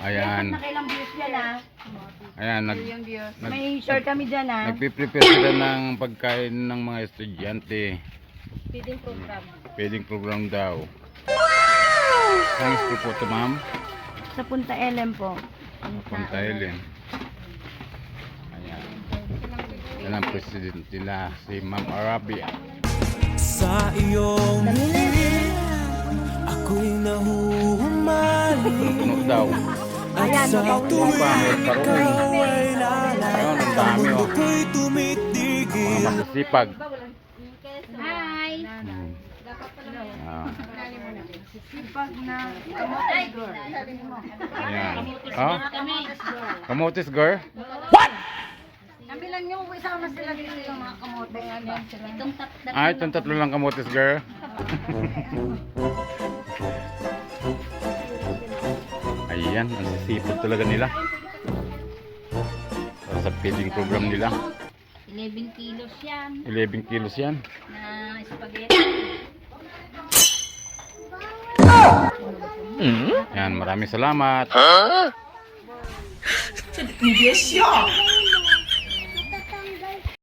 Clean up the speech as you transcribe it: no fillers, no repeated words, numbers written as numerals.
Ayan. Nakailang views yan ha. Ayan, May short kami dyan ha. nagpiprepare sila ng pagkain ng mga estudyante. Feeding program. Feeding program daw. Saan school po ito, ma'am? Sa Punta Ellen po. Punta Ellen. Ayan. Yan ang president nila, si Ma'am Arabia. Sa iyong bibig ako'y nahuhumali Puno daw. at sa tuwing ikaw ay lalay Ayun, ang dami oh. ako'y Mga tumitigil. masisipag. Hi! Hmm. Ah. Sipag na kamotes girl. Ayan. Oh? Kamotes girl? Kami lang yung isama sila dito yung mga kamotes. Itong tatlo. Ah, itong tatlo lang kamotes girl. Ayan, ang sisipag talaga nila. Sa feeding program nila. 11 kilos yan 11 kilos yan. na spaghetti. Yan, maraming salamat. Yes, yeah.